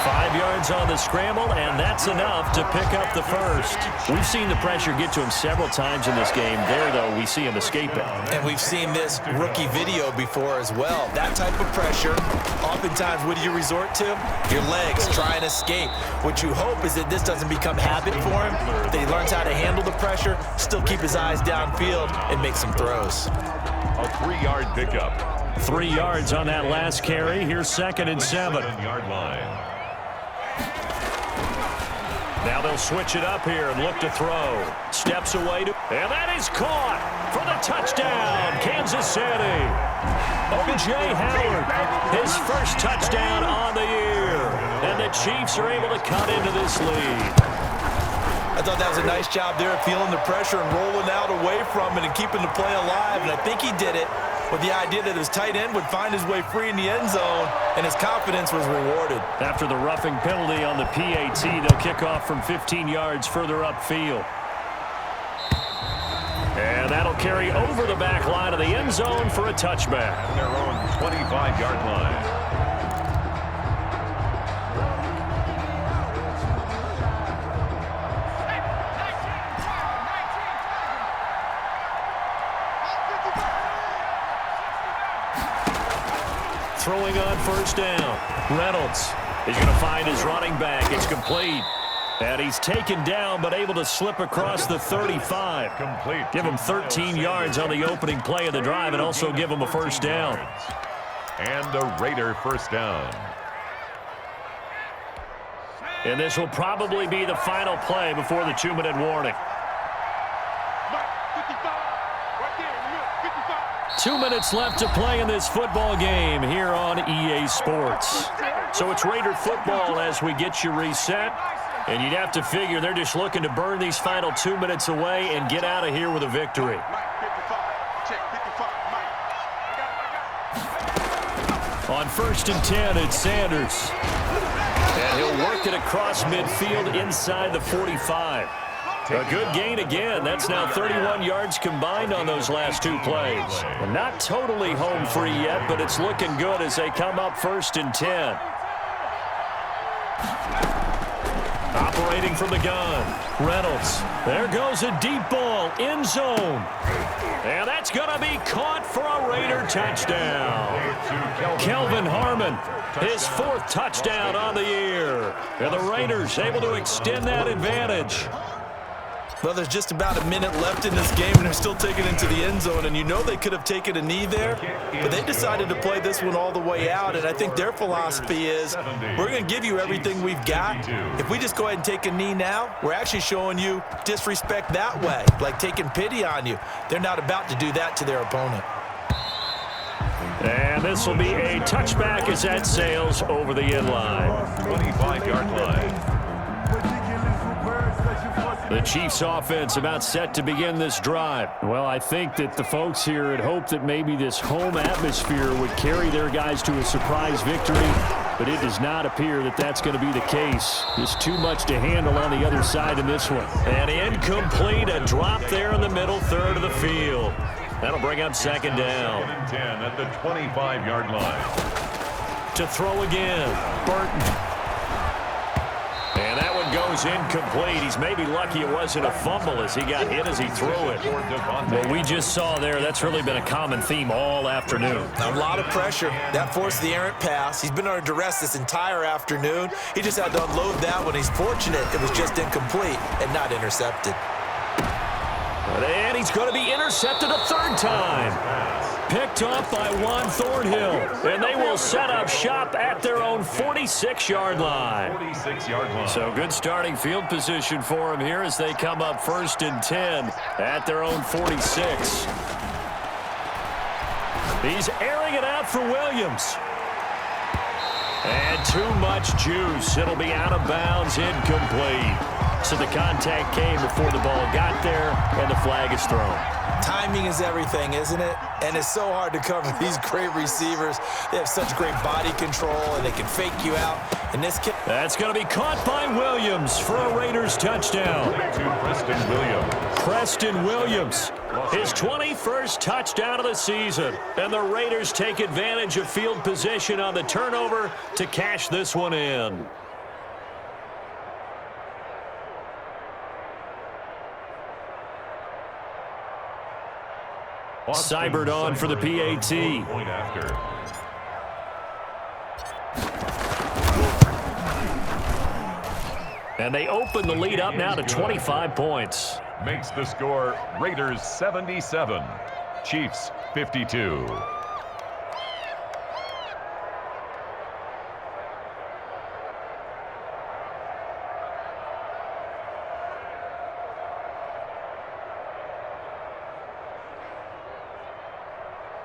5 yards on the scramble, and that's enough to pick up the first. We've seen the pressure get to him several times in this game. There, though, we see him escaping. And we've seen this rookie video before as well. That type of pressure, oftentimes, what do you resort to? Your legs, try and escape. What you hope is that this doesn't become habit for him, that he learns how to handle the pressure, still keep his eyes downfield, and make some throws. A 3-yard pickup. 3 yards on that last carry. Here's 2nd and 7. 7-yard line. Now they'll switch it up here and look to throw. Steps away, and that is caught for the touchdown, Kansas City. O.J. Howard, his first touchdown on the year. And the Chiefs are able to cut into this lead. I thought that was a nice job there, feeling the pressure and rolling out away from it and keeping the play alive. And I think he did it with the idea that his tight end would find his way free in the end zone, and his confidence was rewarded. After the roughing penalty on the PAT, they'll kick off from 15 yards further upfield. And that'll carry over the back line of the end zone for a touchback. At their own 25-yard line. Throwing on first down. Reynolds is going to find his running back. It's complete. And he's taken down but able to slip across the 35. Complete. Give him 13 yards on the opening play of the drive and also give him a first down. And a Raider first down. And this will probably be the final play before the 2-minute warning. 2 minutes left to play in this football game here on EA Sports. So it's Raider football as we get you reset. And you'd have to figure they're just looking to burn these final 2 minutes away and get out of here with a victory. On 1st and 10, it's Sanders. And he'll work it across midfield inside the 45. A good gain again. That's now 31 yards combined on those last 2 plays. Well, not totally home free yet, but it's looking good as they come up 1st and 10. Operating from the gun. Reynolds. There goes a deep ball. End zone. And that's going to be caught for a Raider touchdown. Kelvin Harmon, his 4th touchdown on the year. And the Raiders able to extend that advantage. Well, there's just about a minute left in this game, and they're still taking it into the end zone. And you know they could have taken a knee there, but they decided to play this one all the way out. And I think their philosophy is, we're going to give you everything we've got. If we just go ahead and take a knee now, we're actually showing you disrespect that way, like taking pity on you. They're not about to do that to their opponent. And this will be a touchback as that sails over the end line. 25-yard line. The Chiefs offense about set to begin this drive. Well, I think that the folks here had hoped that maybe this home atmosphere would carry their guys to a surprise victory, but it does not appear that that's going to be the case. Just too much to handle on the other side in this one. And incomplete, a drop there in the middle third of the field. That'll bring up 2nd down. 2nd and 10 at the 25-yard line. To throw again, Burton. And that one goes incomplete. He's maybe lucky it wasn't a fumble as he got hit as he threw it. What we just saw there, that's really been a common theme all afternoon. A lot of pressure. That forced the errant pass. He's been under duress this entire afternoon. He just had to unload that one. He's fortunate it was just incomplete and not intercepted. And he's going to be intercepted a 3rd time. Picked off by Juan Thornhill. And they will set up shop at their own 46-yard line. 46-yard line. So good starting field position for him here as they come up 1st and 10 at their own 46. He's airing it out for Williams. And too much juice. It'll be out of bounds, incomplete. So the contact came before the ball got there, and the flag is thrown. Timing is everything, isn't it? And it's so hard to cover these great receivers. They have such great body control, and they can fake you out. And this kid, that's going to be caught by Williams for a Raiders touchdown. To Preston Williams. Preston Williams, his 21st touchdown of the season. And the Raiders take advantage of field position on the turnover to cash this one in. Seibert on for the PAT. Point after. And they open the lead up now to 25 points. Makes the score Raiders 77, Chiefs 52.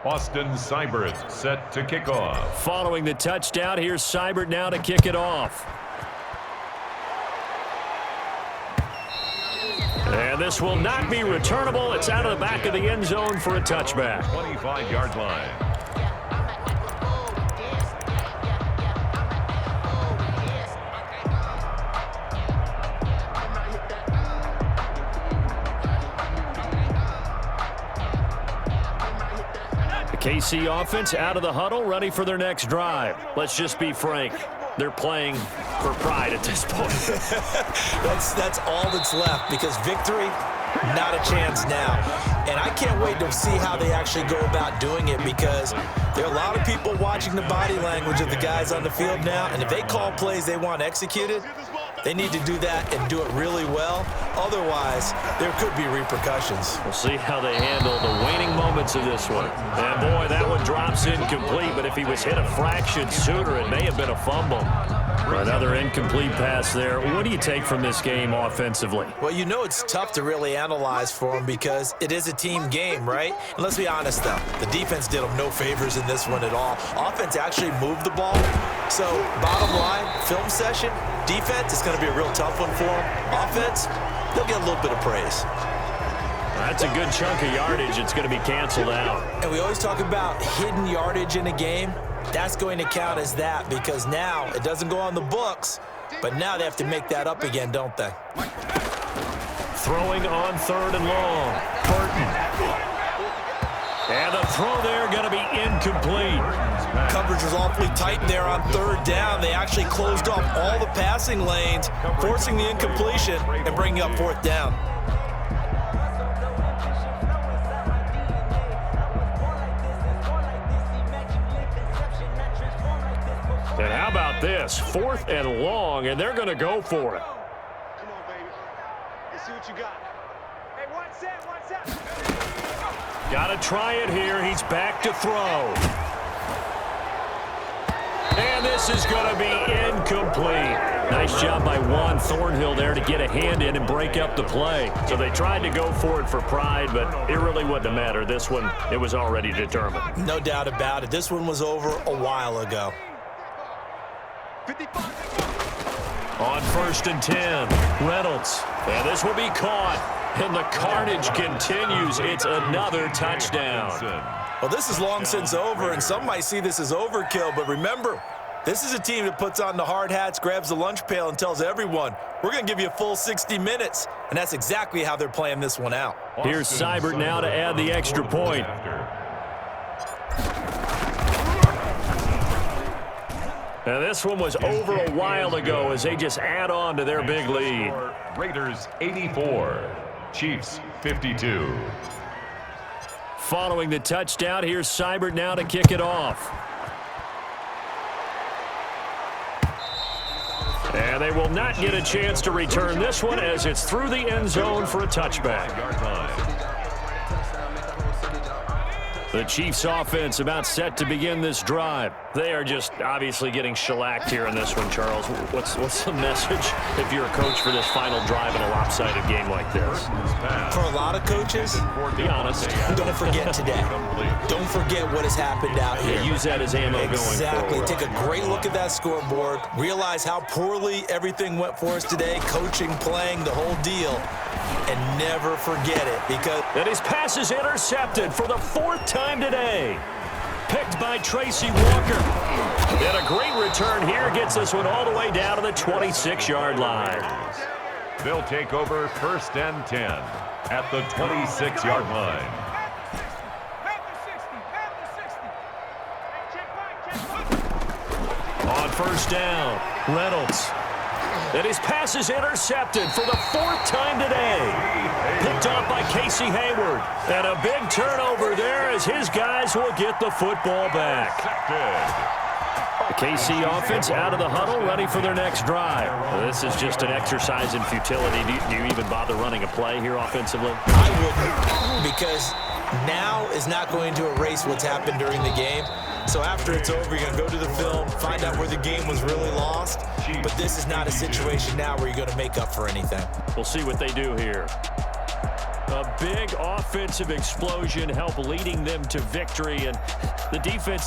Austin Seibert set to kick off. Following the touchdown, here's Seibert now to kick it off. And this will not be returnable. It's out of the back of the end zone for a touchback. 25-yard line. The KC offense out of the huddle, ready for their next drive. Let's just be frank. They're playing for pride at this point. That's all that's left, because victory, not a chance now. And I can't wait to see how they actually go about doing it, because there are a lot of people watching the body language of the guys on the field now, and if they call plays they want executed, they need to do that and do it really well. Otherwise, there could be repercussions. We'll see how they handle the waning moments of this one. And boy, that one drops incomplete, but if he was hit a fraction sooner, it may have been a fumble. Another incomplete pass there. What do you take from this game offensively? Well, you know it's tough to really analyze for them because it is a team game, right? And let's be honest, though. The defense did them no favors in this one at all. Offense actually moved the ball. So, bottom line, film session, defense is going to be a real tough one for them. Offense, they'll get a little bit of praise. That's a good chunk of yardage. It's going to be canceled out. And we always talk about hidden yardage in a game. That's going to count as that, because now it doesn't go on the books, but now they have to make that up again, don't they? Throwing on 3rd and long. Burton. And the throw there going to be incomplete. Coverage was awfully tight there on 3rd down. They actually closed off all the passing lanes, forcing the incompletion and bringing up 4th down. And how about this? 4th and long, and they're going to go for it. Come on, baby. Let's see what you got. Hey, one set. Got to try it here. He's back to throw. And this is going to be incomplete. Nice job by Juan Thornhill there to get a hand in and break up the play. So they tried to go for it for pride, but it really wouldn't have mattered. This one, it was already determined. No doubt about it. This one was over a while ago. On 1st and 10, Reynolds. And this will be caught. And the carnage continues. It's another touchdown. Well, this is long since over, and some might see this as overkill, but remember, this is a team that puts on the hard hats, grabs the lunch pail, and tells everyone, we're going to give you a full 60 minutes, and that's exactly how they're playing this one out. Here's Seibert now to add the extra point. Now, this one was over a while ago as they just add on to their big lead. Raiders 84, Chiefs 52. Following the touchdown, here's Seibert now to kick it off. And they will not get a chance to return this one as it's through the end zone for a touchback. The Chiefs offense about set to begin this drive. They are just obviously getting shellacked here in this one, Charles. What's the message if you're a coach for this final drive in a lopsided game like this? For a lot of coaches, be honest. Don't forget today. Don't forget what has happened out here. Use that as ammo going forward. Exactly. Take a great look at that scoreboard. Realize how poorly everything went for us today. Coaching, playing, the whole deal. And never forget it, because... And his pass is intercepted for the 4th time today. Picked by Tracy Walker. And a great return here gets this one all the way down to the 26-yard line. They'll take over 1st and 10 at the 26-yard line. On 1st down, Reynolds. And his pass is intercepted for the 4th time today. Picked off by Casey Hayward. And a big turnover there as his guys will get the football back. The KC offense out of the huddle, ready for their next drive. This is just an exercise in futility. Do you even bother running a play here offensively? I wouldn't, because now is not going to erase what's happened during the game. So after it's over, you're going to go to the film, find out where the game was really lost. But this is not a situation now where you're going to make up for anything. We'll see what they do here. A big offensive explosion help leading them to victory, and the defense